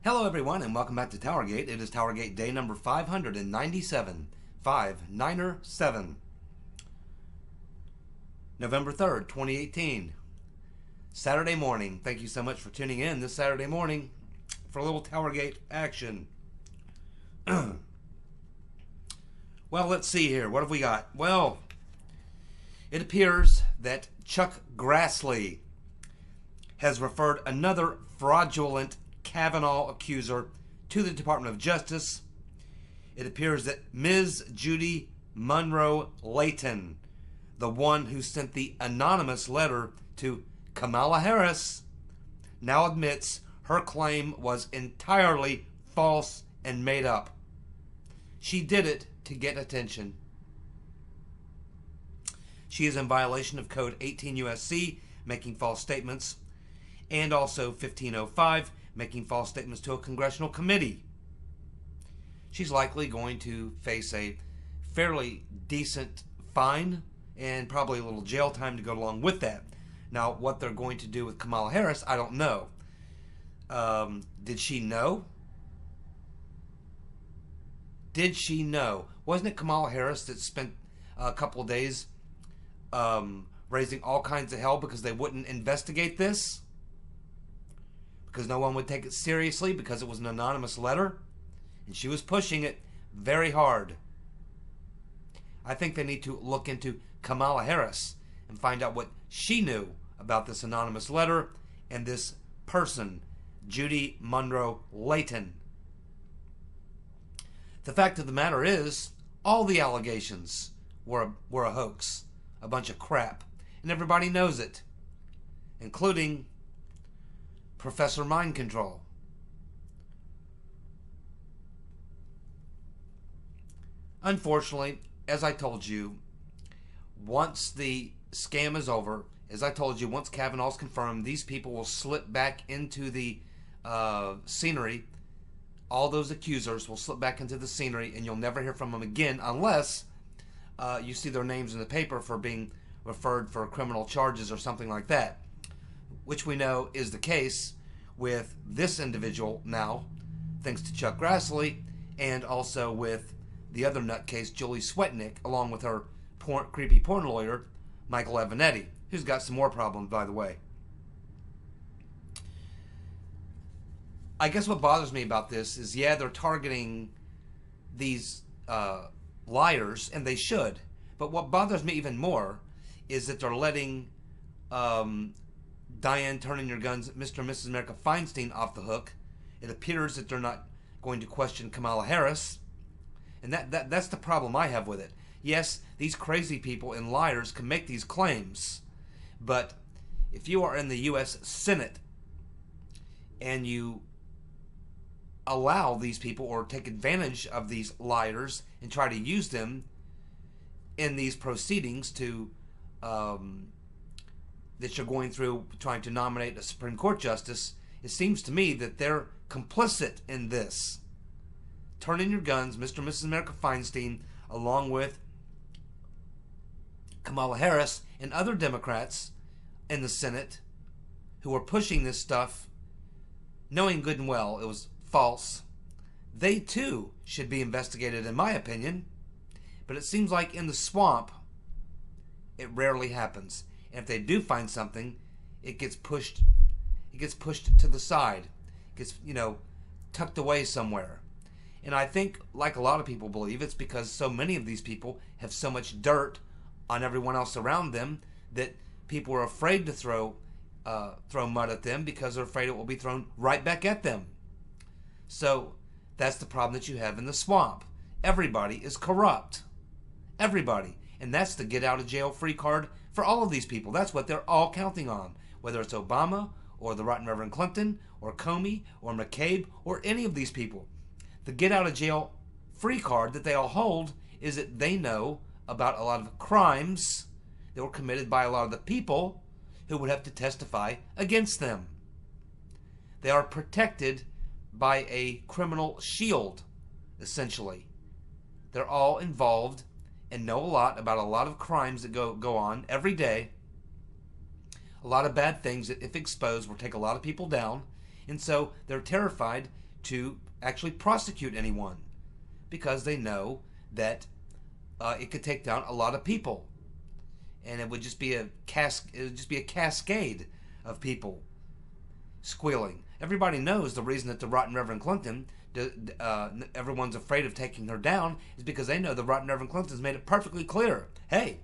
Hello everyone and welcome back to TowerGate. It is TowerGate day number 597, 597, November 3rd, 2018, Saturday morning. Thank you so much for tuning in this Saturday morning for a little TowerGate action. Well, let's see here. What have we got? Well, it appears that Chuck Grassley has referred another fraudulent Kavanaugh Accuser to the Department of Justice. It appears that Ms. Judy Monroe Layton, the one who sent the anonymous letter to Kamala Harris, now admits her claim was entirely false and made up. She did it to get attention. She is in violation of Code 18 U.S.C., making false statements, and also 1505, making false statements to a congressional committee. She's likely going to face a fairly decent fine and probably a little jail time to go along with that. Now, what they're going to do with Kamala Harris, I don't know. Did she know? Did she know? Wasn't it Kamala Harris that spent a couple of days raising all kinds of hell because they wouldn't investigate this? Because no one would take it seriously because it was an anonymous letter? And she was pushing it very hard. I think they need to look into Kamala Harris and find out what she knew about this anonymous letter and this person, Judy Monroe Layton. The fact of the matter is, all the allegations were a hoax, a bunch of crap, and everybody knows it, including Professor Mind Control. Unfortunately, as I told you, once the scam is over, as I told you, once Kavanaugh's confirmed, these people will slip back into the scenery. All those accusers will slip back into the scenery, and you'll never hear from them again unless you see their names in the paper for being referred for criminal charges or something like that, which we know is the case with this individual now, thanks to Chuck Grassley, and also with the other nutcase, Julie Swetnick, along with her creepy porn lawyer, Michael Avenatti, who's got some more problems, by the way. I guess what bothers me about this is, yeah, they're targeting these liars, and they should. But what bothers me even more is that they're letting Diane Turn In Your Guns, Mr. and Mrs. America Feinstein off the hook. It appears that they're not going to question Kamala Harris. And that's the problem I have with it. Yes, these crazy people and liars can make these claims. But if you are in the U.S. Senate and you allow these people or take advantage of these liars and try to use them in these proceedings to that you're going through trying to nominate a Supreme Court justice, it seems to me that they're complicit in this. Turn in your guns, Mr. and Mrs. America Feinstein, along with Kamala Harris and other Democrats in the Senate who are pushing this stuff, knowing good and well it was false. They too should be investigated, in my opinion. But it seems like in the swamp, it rarely happens. And if they do find something, it gets pushed to the side. It gets, tucked away somewhere. And I think, like a lot of people believe, it's because so many of these people have so much dirt on everyone else around them that people are afraid to throw mud at them because they're afraid it will be thrown right back at them. So that's the problem that you have in the swamp. Everybody is corrupt. Everybody. And that's the get out of jail free card for all of these people. That's what they're all counting on. Whether it's Obama or the Right Reverend Clinton or Comey or McCabe or any of these people. The get out of jail free card that they all hold is that they know about a lot of crimes that were committed by a lot of the people who would have to testify against them. They are protected by a criminal shield, essentially. They're all involved and know a lot about a lot of crimes that go on every day. A lot of bad things that, if exposed, will take a lot of people down. And so they're terrified to actually prosecute anyone, because they know that it could take down a lot of people, and it would just be a cascade of people squealing. Everybody knows the reason that the Rotten Reverend Clinton, everyone's afraid of taking her down, is because they know the Rotten Reverend Clinton's made it perfectly clear. Hey,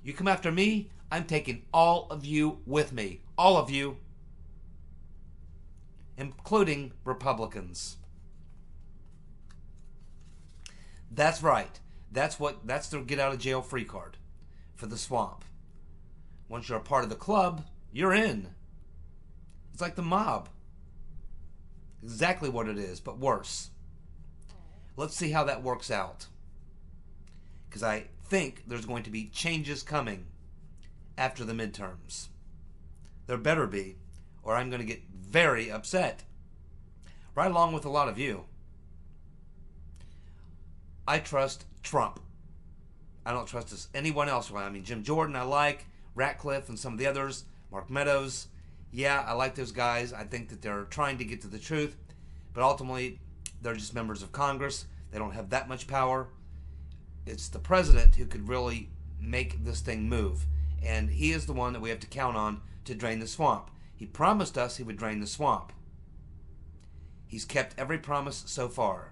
you come after me, I'm taking all of you with me. All of you. Including Republicans. That's right. That's their get out of jail free card for the swamp. Once you're a part of the club, you're in. It's like the mob. Exactly what it is, but worse. Let's see how that works out. Because I think there's going to be changes coming after the midterms. There better be, or I'm going to get very upset. Right along with a lot of you. I trust Trump. I don't trust anyone else. I mean, Jim Jordan I like, Ratcliffe and some of the others, Mark Meadows. Yeah, I like those guys. I think that they're trying to get to the truth, but ultimately they're just members of Congress. They don't have that much power. It's the president who could really make this thing move, and he is the one that we have to count on to drain the swamp. He promised us he would drain the swamp. He's kept every promise so far.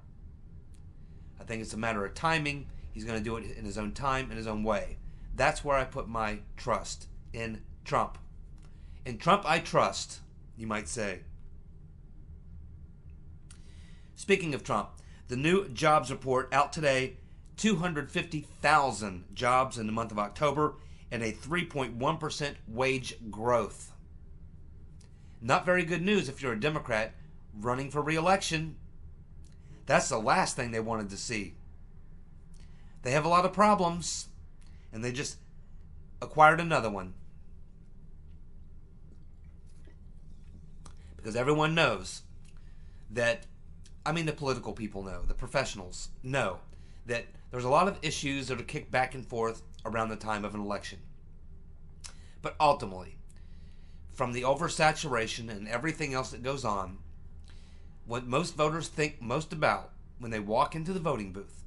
I think it's a matter of timing. He's going to do it in his own time, in his own way. That's where I put my trust, in Trump. In Trump I trust, you might say. Speaking of Trump, the new jobs report out today, 250,000 jobs in the month of October and a 3.1% wage growth. Not very good news if you're a Democrat running for re-election. That's the last thing they wanted to see. They have a lot of problems, and they just acquired another one. Because everyone knows that, the political people know, the professionals know, that there's a lot of issues that are kicked back and forth around the time of an election. But ultimately, from the oversaturation and everything else that goes on, what most voters think most about when they walk into the voting booth,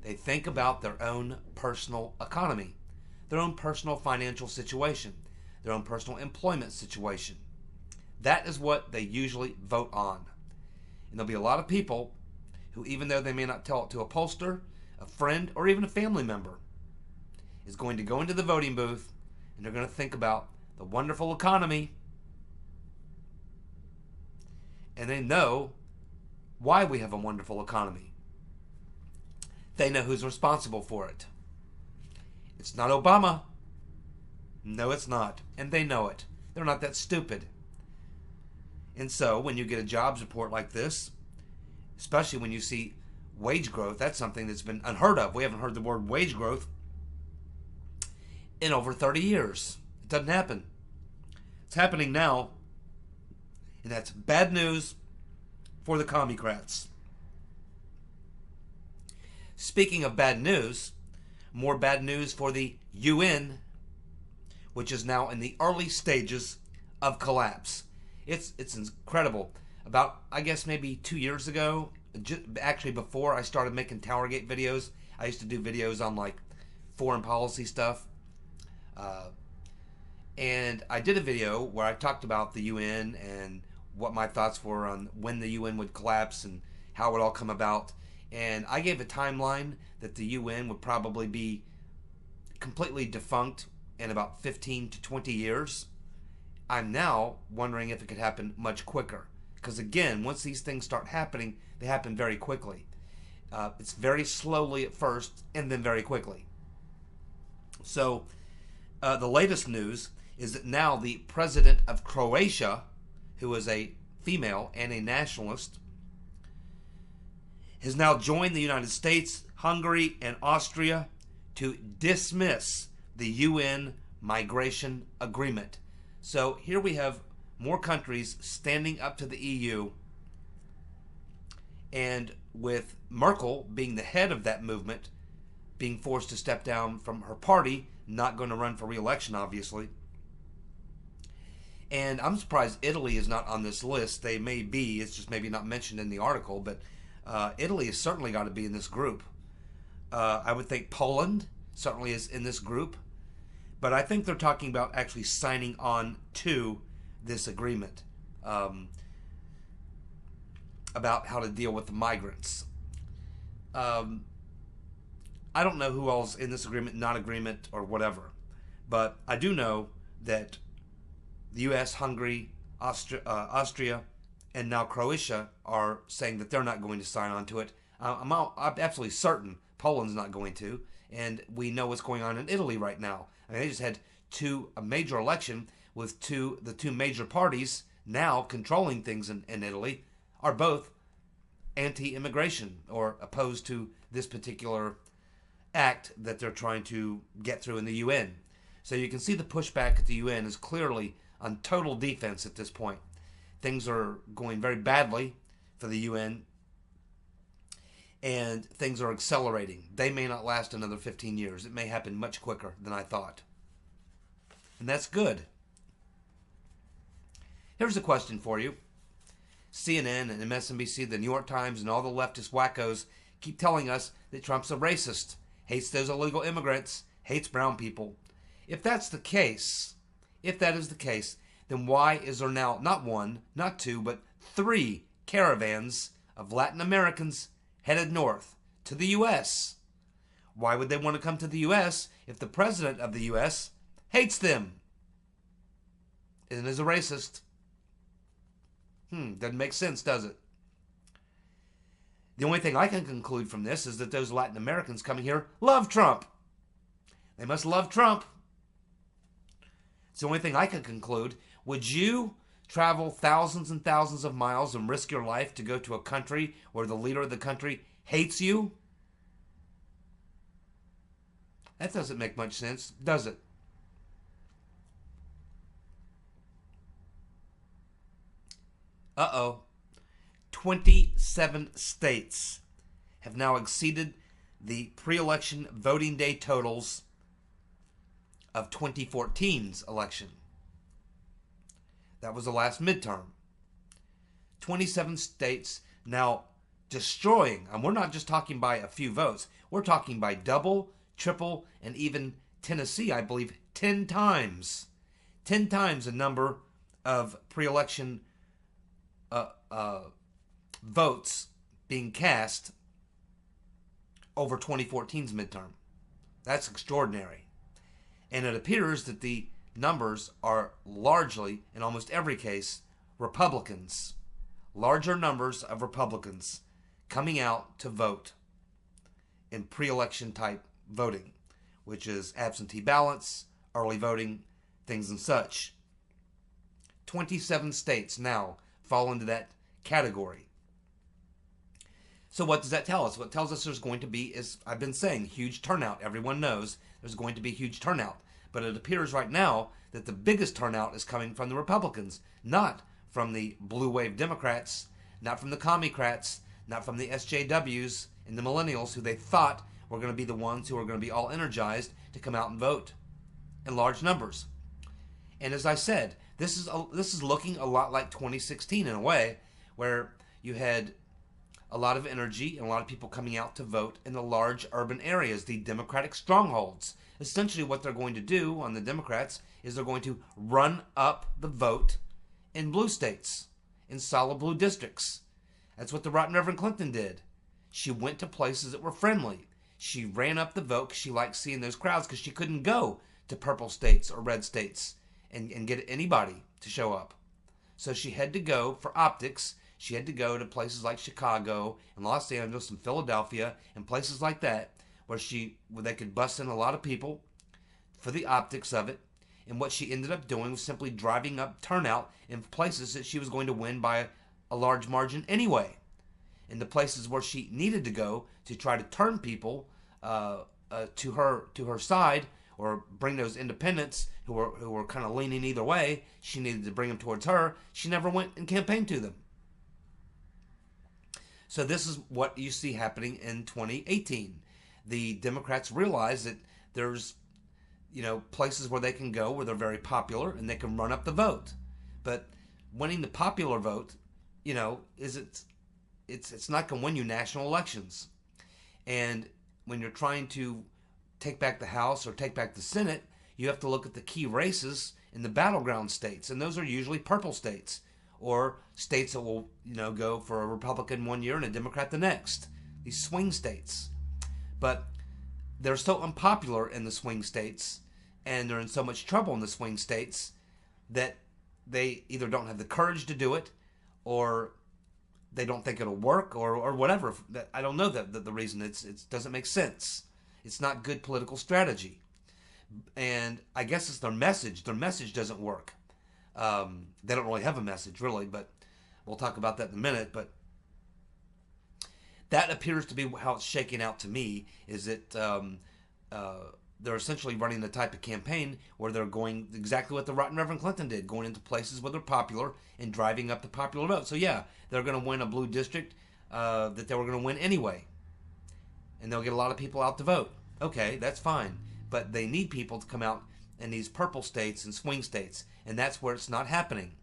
they think about their own personal economy, their own personal financial situation, their own personal employment situation. That is what they usually vote on. And there'll be a lot of people who, even though they may not tell it to a pollster, a friend, or even a family member, is going to go into the voting booth and they're going to think about the wonderful economy. And they know why we have a wonderful economy. They know who's responsible for it. It's not Obama. No, it's not. And they know it. They're not that stupid. And so, when you get a jobs report like this, especially when you see wage growth, that's something that's been unheard of. We haven't heard the word wage growth in over 30 years. It doesn't happen. It's happening now. And that's bad news for the Commie-crats. Speaking of bad news, more bad news for the UN, which is now in the early stages of collapse. It's incredible. About, I guess, maybe 2 years ago, actually before I started making TowerGate videos, I used to do videos on like foreign policy stuff. And I did a video where I talked about the UN and what my thoughts were on when the UN would collapse and how it would all come about. And I gave a timeline that the UN would probably be completely defunct in about 15 to 20 years. I'm now wondering if it could happen much quicker. Because again, once these things start happening, they happen very quickly. It's very slowly at first and then very quickly. So the latest news is that now the president of Croatia, who is a female and a nationalist, has now joined the United States, Hungary, and Austria to dismiss the UN migration agreement. So here we have more countries standing up to the EU, and with Merkel being the head of that movement, being forced to step down from her party, not going to run for re-election, obviously. And I'm surprised Italy is not on this list. They may be. It's just maybe not mentioned in the article. But Italy has certainly got to be in this group. I would think Poland certainly is in this group. But I think they're talking about actually signing on to this agreement about how to deal with the migrants. I don't know who else in this agreement, non-agreement, or whatever. But I do know that the U.S., Hungary, Austria, and now Croatia are saying that they're not going to sign on to it. I'm absolutely certain Poland's not going to. And we know what's going on in Italy right now. I mean, they just had a major election with the two major parties now controlling things in Italy are both anti-immigration or opposed to this particular act that they're trying to get through in the UN. So you can see the pushback at the UN is clearly on total defense at this point. Things are going very badly for the UN, and things are accelerating. They may not last another 15 years. It may happen much quicker than I thought. And that's good. Here's a question for you. CNN and MSNBC, the New York Times, and all the leftist wackos keep telling us that Trump's a racist, hates those illegal immigrants, hates brown people. If that's the case, then why is there now not one, not two, but 3 caravans of Latin Americans headed north to the U.S.? Why would they want to come to the U.S. if the president of the U.S. hates them and is a racist? Doesn't make sense, does it? The only thing I can conclude from this is that those Latin Americans coming here love Trump. They must love Trump. It's the only thing I can conclude. Would you travel thousands and thousands of miles and risk your life to go to a country where the leader of the country hates you? That doesn't make much sense, does it? Uh-oh. 27 states have now exceeded the pre-election voting day totals of 2014's election. That was the last midterm. 27 states now destroying, and we're not just talking by a few votes, we're talking by double, triple, and even Tennessee, I believe, 10 times. 10 times the number of pre-election votes being cast over 2014's midterm. That's extraordinary. And it appears that the numbers are largely, in almost every case, Republicans. Larger numbers of Republicans coming out to vote in pre-election type voting, which is absentee ballots, early voting, things and such. 27 states now fall into that category. So what does that tell us? What it tells us there's going to be, as I've been saying, huge turnout. Everyone knows there's going to be huge turnout. But it appears right now that the biggest turnout is coming from the Republicans, not from the blue wave Democrats, not from the Commie-crats, not from the SJWs and the millennials who they thought were going to be the ones who are going to be all energized to come out and vote in large numbers. And as I said, this is looking a lot like 2016 in a way, where you had a lot of energy and a lot of people coming out to vote in the large urban areas, the Democratic strongholds. Essentially what they're going to do on the Democrats is they're going to run up the vote in blue states, in solid blue districts. That's what the rotten Reverend Clinton did. She went to places that were friendly. She ran up the vote because she liked seeing those crowds, because she couldn't go to purple states or red states and get anybody to show up. So she had to go for optics. She had to go to places like Chicago and Los Angeles and Philadelphia and places like that where they could bust in a lot of people for the optics of it. And what she ended up doing was simply driving up turnout in places that she was going to win by a large margin anyway. In the places where she needed to go to try to turn people to her side, or bring those independents who were kind of leaning either way, she needed to bring them towards her. She never went and campaigned to them. So this is what you see happening in 2018. The Democrats realize that there's, places where they can go where they're very popular and they can run up the vote. But winning the popular vote, it's not going to win you national elections. And when you're trying to take back the House or take back the Senate, you have to look at the key races in the battleground states, and those are usually purple states, or states that will, go for a Republican one year and a Democrat the next. These swing states. But they're so unpopular in the swing states, and they're in so much trouble in the swing states, that they either don't have the courage to do it, or they don't think it'll work, or whatever. I don't know the reason. It doesn't make sense. It's not good political strategy. And I guess it's their message. Their message doesn't work. They don't really have a message, really, but we'll talk about that in a minute. But that appears to be how it's shaking out to me, is that they're essentially running the type of campaign where they're going exactly what the Rotten Reverend Clinton did, going into places where they're popular and driving up the popular vote. So yeah, they're going to win a blue district that they were going to win anyway. And they'll get a lot of people out to vote. Okay, that's fine. But they need people to come out in these purple states and swing states. And that's where it's not happening.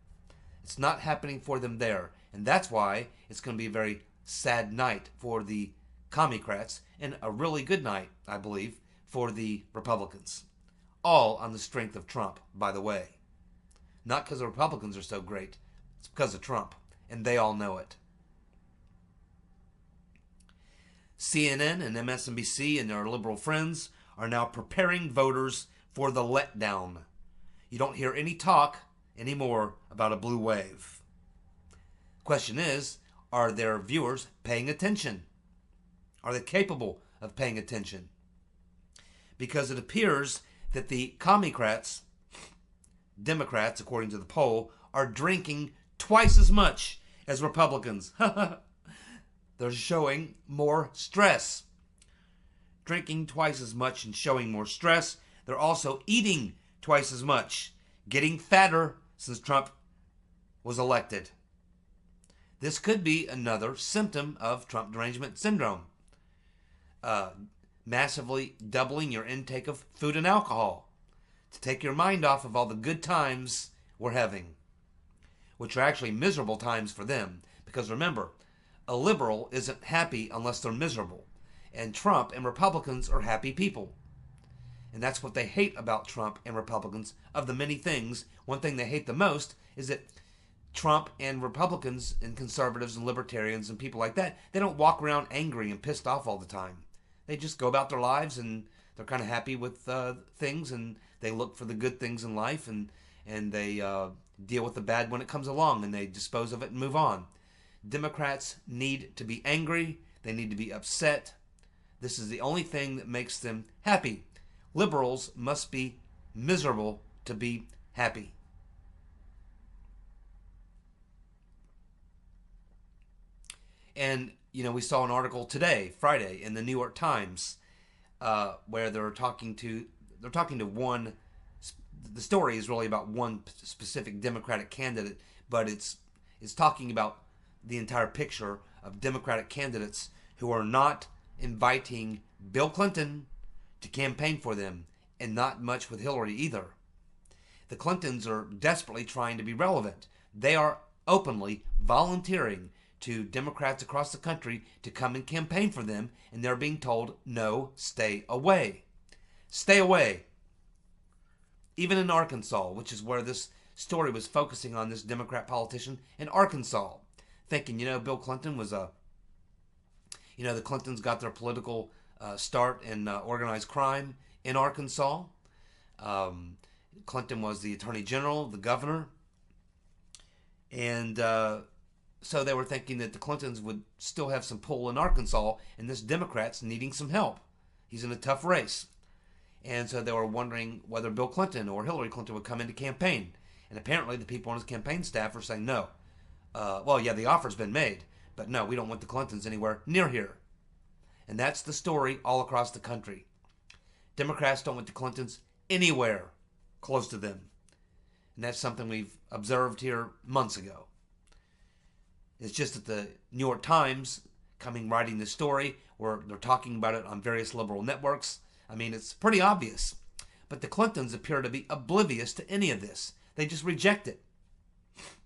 It's not happening for them there. And that's why it's going to be a very sad night for the Commie-crats, and a really good night, I believe, for the Republicans. All on the strength of Trump, by the way. Not because the Republicans are so great. It's because of Trump. And they all know it. CNN and MSNBC and their liberal friends are now preparing voters for the letdown. You don't hear any talk anymore about a blue wave. Question is, are their viewers paying attention? Are they capable of paying attention? Because it appears that the Commie-crats, Democrats, according to the poll, are drinking twice as much as Republicans. They're showing more stress. Drinking twice as much and showing more stress. They're also eating twice as much, getting fatter since Trump was elected. This could be another symptom of Trump derangement syndrome. Massively doubling your intake of food and alcohol to take your mind off of all the good times we're having, which are actually miserable times for them. Because remember, a liberal isn't happy unless they're miserable. And Trump and Republicans are happy people. And that's what they hate about Trump and Republicans. Of the many things, one thing they hate the most is that Trump and Republicans and conservatives and libertarians and people like that, they don't walk around angry and pissed off all the time. They just go about their lives and they're kind of happy with things, and they look for the good things in life, and they deal with the bad when it comes along, and they dispose of it and move on. Democrats need to be angry. They need to be upset. This is the only thing that makes them happy. Liberals must be miserable to be happy. And, we saw an article today, Friday, in the New York Times, where they're talking to one. The story is really about one specific Democratic candidate, but it's talking about the entire picture of Democratic candidates who are not inviting Bill Clinton to campaign for them, and not much with Hillary either. The Clintons are desperately trying to be relevant. They are openly volunteering to Democrats across the country to come and campaign for them, and they're being told, no, stay away. Stay away. Even in Arkansas, which is where this story was focusing on, this Democrat politician in Arkansas, thinking, Bill Clinton was the Clintons got their political start in organized crime in Arkansas. Clinton was the attorney general, the governor, and so they were thinking that the Clintons would still have some pull in Arkansas, and this Democrat's needing some help. He's in a tough race. And so they were wondering whether Bill Clinton or Hillary Clinton would come into campaign. And apparently the people on his campaign staff are saying no. The offer's been made, but no, we don't want the Clintons anywhere near here. And that's the story all across the country. Democrats don't want the Clintons anywhere close to them. And that's something we've observed here months ago. It's just that the New York Times writing this story, where they're talking about it on various liberal networks. I mean, it's pretty obvious. But the Clintons appear to be oblivious to any of this. They just reject it.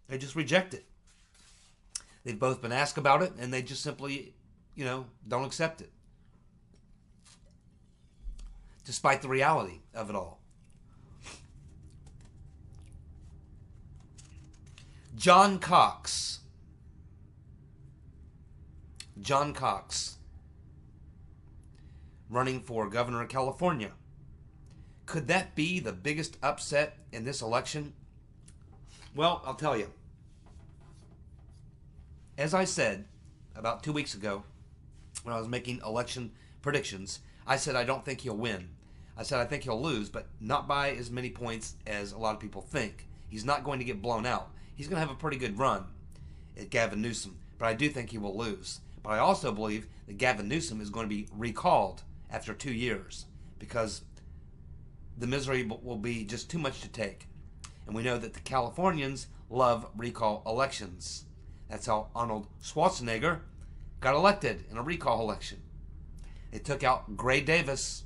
They just reject it. They've both been asked about it, and they just simply, don't accept it. Despite the reality of it all. John Cox. Running for governor of California. Could that be the biggest upset in this election? Well, I'll tell you. As I said about 2 weeks ago, when I was making election predictions, I said I don't think he'll win. I said I think he'll lose, but not by as many points as a lot of people think. He's not going to get blown out. He's going to have a pretty good run at Gavin Newsom, but I do think he will lose. But I also believe that Gavin Newsom is going to be recalled after 2 years because the misery will be just too much to take. And we know that the Californians love recall elections. That's how Arnold Schwarzenegger got elected in a recall election. They took out Gray Davis.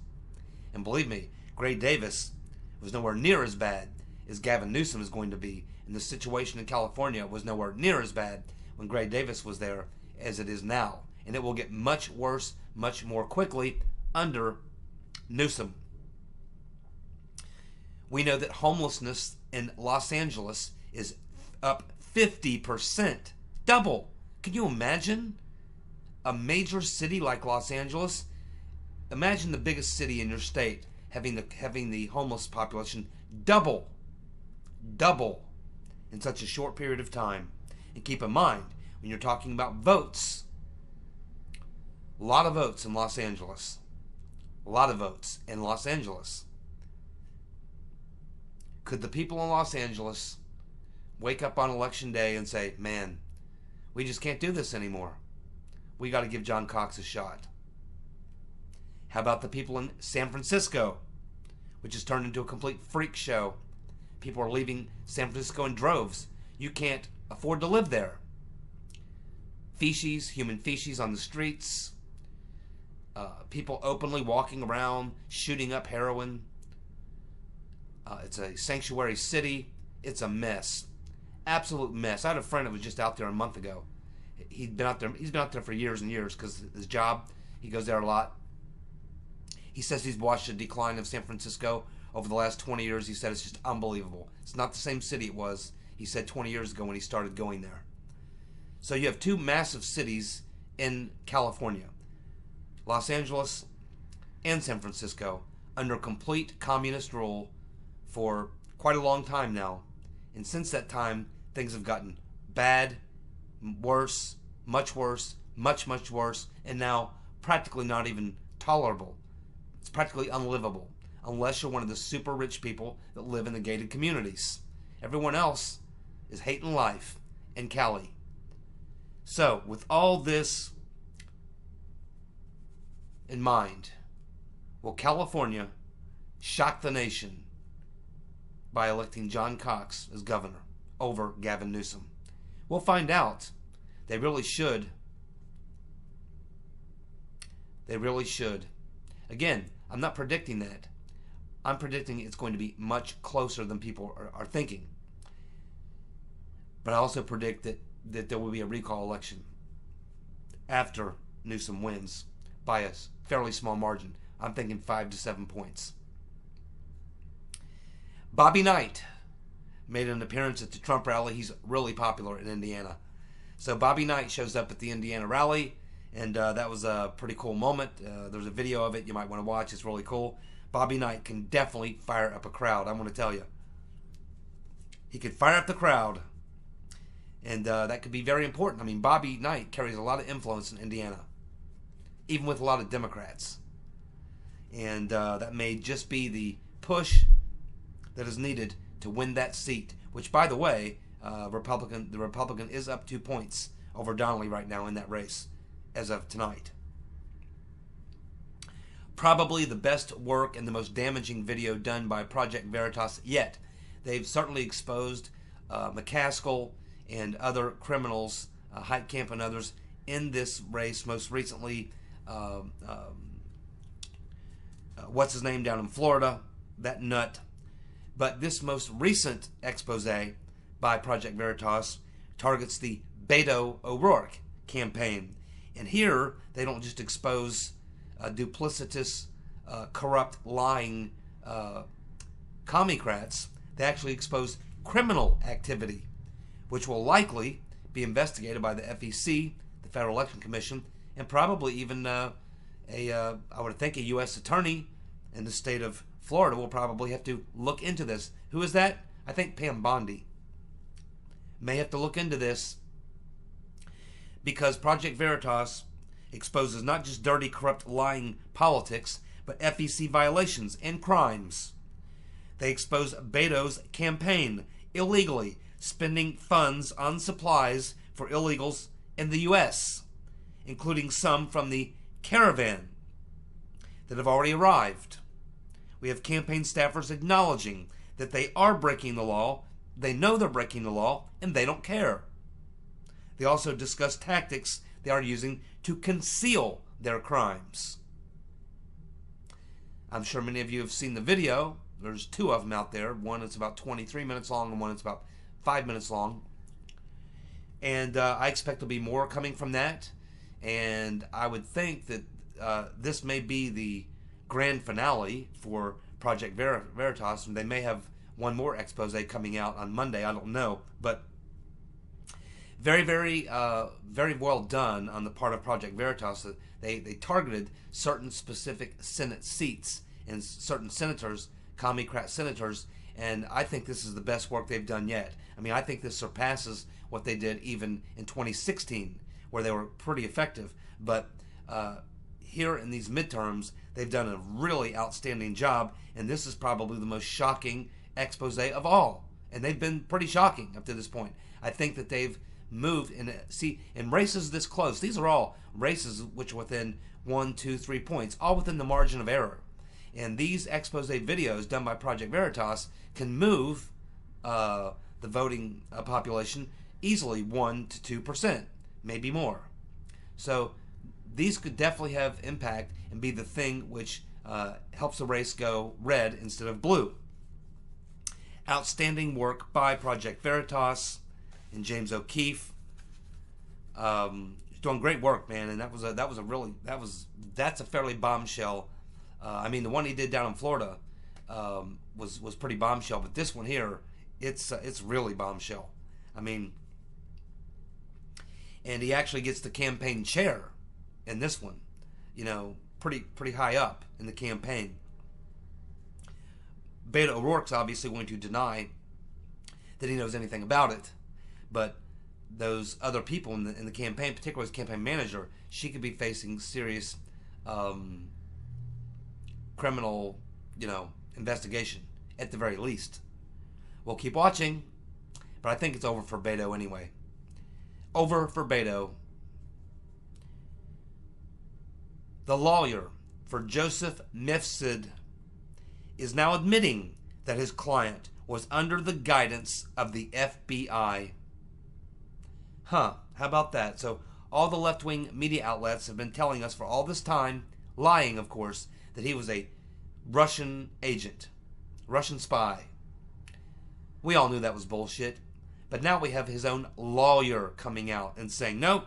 And believe me, Gray Davis was nowhere near as bad as Gavin Newsom is going to be. And the situation in California was nowhere near as bad when Gray Davis was there as it is now. And it will get much worse, much more quickly under Newsom. We know that homelessness in Los Angeles is up 50%. Double. Can you imagine a major city like Los Angeles? Imagine the biggest city in your state having the homeless population double in such a short period of time. And keep in mind, when you're talking about votes, a lot of votes in Los Angeles. A lot of votes in Los Angeles. Could the people in Los Angeles wake up on election day and say, man, we just can't do this anymore. We got to give John Cox a shot. How about the people in San Francisco, which has turned into a complete freak show? People are leaving San Francisco in droves. You can't afford to live there. Feces, human feces on the streets. People openly walking around, shooting up heroin. It's a sanctuary city. It's a mess. Absolute mess. I had a friend that was just out there a month ago. He's been out there for years and years because his job, he goes there a lot. He says he's watched a decline of San Francisco over the last 20 years. He said it's just unbelievable. It's not the same city it was, he said, 20 years ago when he started going there. So you have two massive cities in California, Los Angeles and San Francisco, under complete communist rule for quite a long time now. And since that time, things have gotten bad, worse, much worse, much worse, and now practically not even tolerable. It's practically unlivable, unless you're one of the super rich people that live in the gated communities. Everyone else is hating life in Cali. So, with all this in mind, will California shock the nation by electing John Cox as governor over Gavin Newsom? We'll find out. They really should. They really should. Again, I'm not predicting that. I'm predicting it's going to be much closer than people are thinking. But I also predict that there will be a recall election after Newsom wins by a fairly small margin. I'm thinking 5 to 7 points. Bobby Knight made an appearance at the Trump rally. He's really popular in Indiana. So Bobby Knight shows up at the Indiana rally, and that was a pretty cool moment. There's a video of it you might want to watch. It's really cool. Bobby Knight can definitely fire up a crowd, I'm going to tell you. He could fire up the crowd, and that could be very important. I mean, Bobby Knight carries a lot of influence in Indiana, even with a lot of Democrats. And that may just be the push that is needed to win that seat, which, by the way, the Republican is up 2 points over Donnelly right now in that race as of tonight. Probably the best work and the most damaging video done by Project Veritas yet. They've certainly exposed McCaskill and other criminals, Heitkamp and others, in this race. Most recently, what's his name down in Florida, that nut. But this most recent expose by Project Veritas targets the Beto O'Rourke campaign. And here, they don't just expose duplicitous, corrupt, lying commie-crats. They actually expose criminal activity, which will likely be investigated by the FEC, the Federal Election Commission, and probably even I would think a U.S. attorney in the state of Florida will probably have to look into this. Who is that? I think Pam Bondi may have to look into this, because Project Veritas exposes not just dirty, corrupt, lying politics, but FEC violations and crimes. They expose Beto's campaign illegally spending funds on supplies for illegals in the U.S., including some from the caravan that have already arrived. We have campaign staffers acknowledging that they are breaking the law, they know they're breaking the law, and they don't care. They also discuss tactics they are using to conceal their crimes. I'm sure many of you have seen the video. There's two of them out there. One is about 23 minutes long and one is about 5 minutes long. And I expect there'll be more coming from that. And I would think that this may be the grand finale for Project Veritas. And they may have one more expose coming out on Monday. I don't know. But very, very well done on the part of Project Veritas. They targeted certain specific Senate seats and certain senators, commie-crat senators, and I think this is the best work they've done yet. I mean, I think this surpasses what they did even in 2016, where they were pretty effective. But here in these midterms, they've done a really outstanding job, and this is probably the most shocking expose of all. And they've been pretty shocking up to this point. I think that they've moved in races this close. These are all races which are within 1, 2, 3 points, all within the margin of error. And these expose videos done by Project Veritas can move the voting population easily 1 to 2%, maybe more. So these could definitely have impact and be the thing which helps the race go red instead of blue. Outstanding work by Project Veritas and James O'Keefe. He's doing great work, man, and that's a fairly bombshell. I mean, the one he did down in Florida was pretty bombshell, but this one here, it's really bombshell. I mean, and he actually gets the campaign chair in this one, you know, pretty high up in the campaign. Beto O'Rourke's obviously going to deny that he knows anything about it, but those other people in the campaign, particularly his campaign manager, she could be facing serious criminal, investigation at the very least. We'll keep watching, but I think it's over for Beto anyway. Over for Beto. The lawyer for Joseph Mifsud is now admitting that his client was under the guidance of the FBI. How about that? So all the left-wing media outlets have been telling us for all this time, lying of course, that he was a Russian agent, Russian spy. We all knew that was bullshit, but now we have his own lawyer coming out and saying, nope,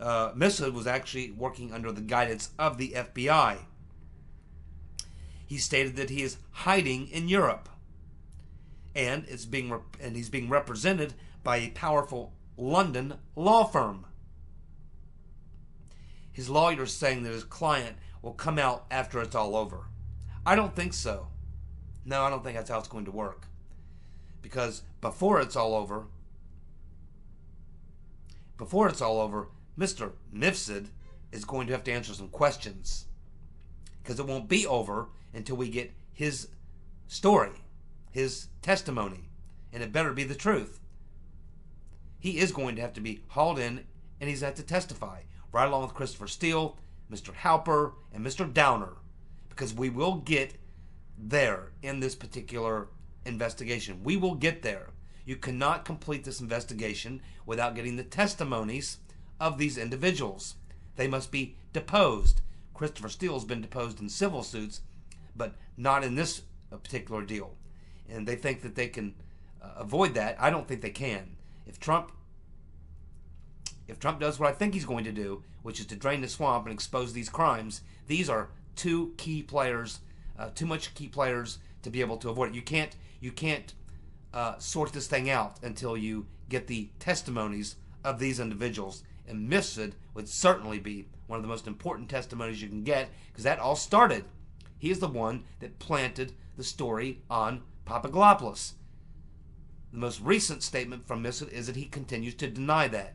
Mifsud was actually working under the guidance of the FBI. He stated that he is hiding in Europe, and he's being represented by a powerful London law firm. His lawyer is saying that his client will come out after it's all over. I don't think so. No, I don't think that's how it's going to work. Because before it's all over, Mr. Mifsud is going to have to answer some questions. Because it won't be over until we get his story, his testimony. And it better be the truth. He is going to have to be hauled in, and he's had to testify, right along with Christopher Steele, Mr. Halper, and Mr. Downer, because we will get there in this particular investigation. We will get there. You cannot complete this investigation without getting the testimonies of these individuals. They must be deposed. Christopher Steele has been deposed in civil suits, but not in this particular deal. And they think that they can avoid that. I don't think they can. If Trump does what I think he's going to do, which is to drain the swamp and expose these crimes, these are two key players, too much key players to be able to avoid it. You can't sort this thing out until you get the testimonies of these individuals. And Mifsud would certainly be one of the most important testimonies you can get, because that all started. He is the one that planted the story on Papadopoulos. The most recent statement from Mifsud is that he continues to deny that.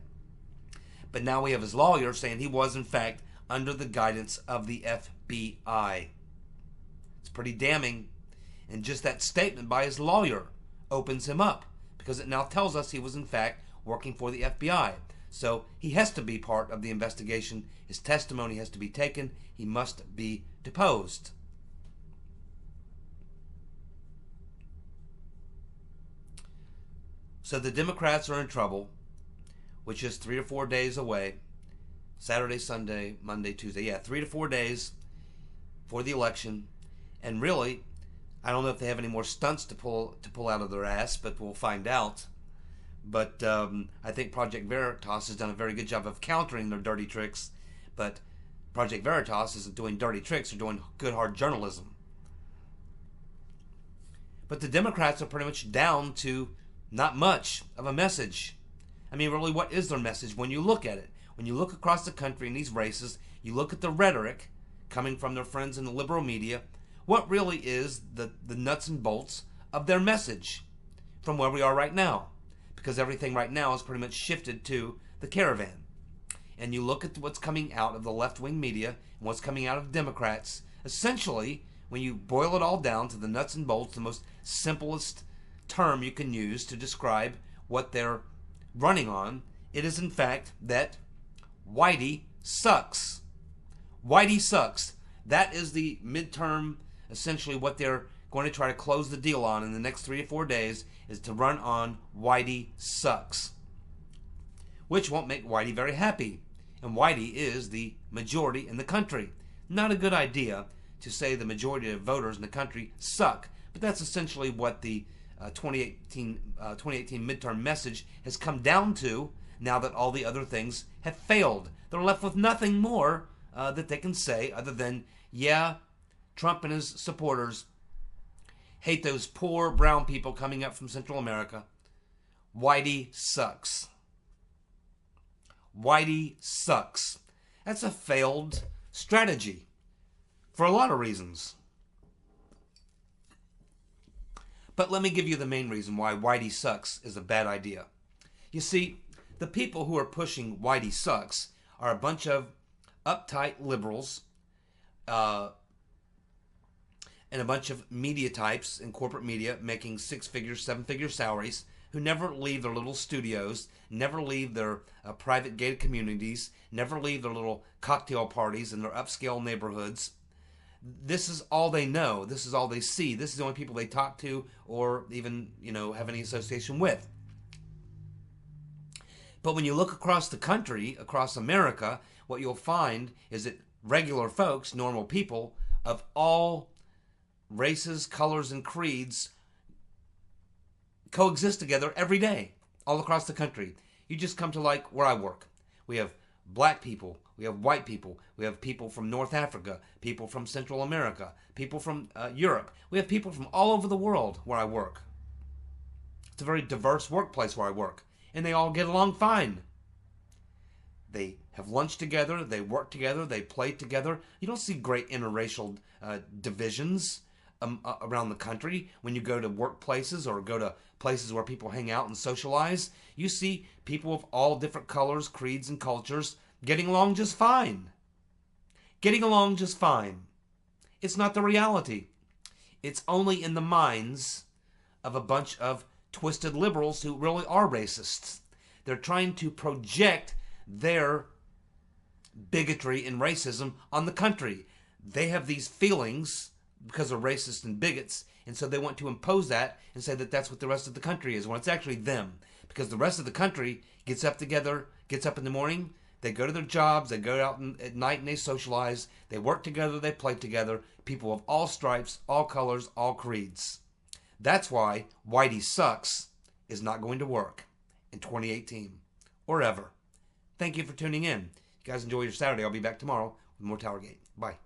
But now we have his lawyer saying he was, in fact, under the guidance of the FBI. It's pretty damning. And just that statement by his lawyer opens him up, because it now tells us he was, in fact, working for the FBI. So he has to be part of the investigation. His testimony has to be taken. He must be deposed. So the Democrats are in trouble, which is 3 or 4 days away. Saturday, Sunday, Monday, Tuesday. Yeah, 3 to 4 days for the election. And really, I don't know if they have any more stunts to pull out of their ass, but we'll find out. But I think Project Veritas has done a very good job of countering their dirty tricks. But Project Veritas isn't doing dirty tricks, they're doing good, hard journalism. But the Democrats are pretty much down to not much of a message. I mean, really, what is their message when you look at it? When you look across the country in these races, you look at the rhetoric coming from their friends in the liberal media, what really is the nuts and bolts of their message from where we are right now? Because everything right now is pretty much shifted to the caravan. And you look at what's coming out of the left-wing media and what's coming out of Democrats, essentially, when you boil it all down to the nuts and bolts, the most simplest term you can use to describe what they're running on, it is in fact that Whitey sucks. Whitey sucks. That is the midterm, essentially what they're going to try to close the deal on in the next 3 or 4 days, is to run on Whitey sucks. Which won't make Whitey very happy. And Whitey is the majority in the country. Not a good idea to say the majority of voters in the country suck, but that's essentially what the 2018 midterm message has come down to, now that all the other things have failed. They're left with nothing more that they can say other than, yeah, Trump and his supporters hate those poor brown people coming up from Central America. Whitey sucks. Whitey sucks. That's a failed strategy for a lot of reasons. But let me give you the main reason why Whitey sucks is a bad idea. You see, the people who are pushing Whitey sucks are a bunch of uptight liberals and a bunch of media types in corporate media making 6-figure, 7-figure salaries who never leave their little studios, never leave their private gated communities, never leave their little cocktail parties in their upscale neighborhoods. This is all they know. This is all they see. This is the only people they talk to or even, have any association with. But when you look across the country, across America, what you'll find is that regular folks, normal people of all races, colors, and creeds coexist together every day all across the country. You just come to like where I work. We have black people, we have white people, we have people from North Africa, people from Central America, people from Europe. We have people from all over the world where I work. It's a very diverse workplace where I work, and they all get along fine. They have lunch together, they work together, they play together. You don't see great interracial divisions around the country when you go to workplaces or go to places where people hang out and socialize. You see people of all different colors, creeds, and cultures getting along just fine. Getting along just fine. It's not the reality. It's only in the minds of a bunch of twisted liberals who really are racists. They're trying to project their bigotry and racism on the country. They have these feelings because they're racist and bigots, and so they want to impose that and say that that's what the rest of the country is, when it's actually them. Because the rest of the country gets up together, gets up in the morning, they go to their jobs, they go out at night and they socialize, they work together, they play together, people of all stripes, all colors, all creeds. That's why Whitey sucks, is not going to work in 2018 or ever. Thank you for tuning in. You guys enjoy your Saturday. I'll be back tomorrow with more TowerGate. Bye.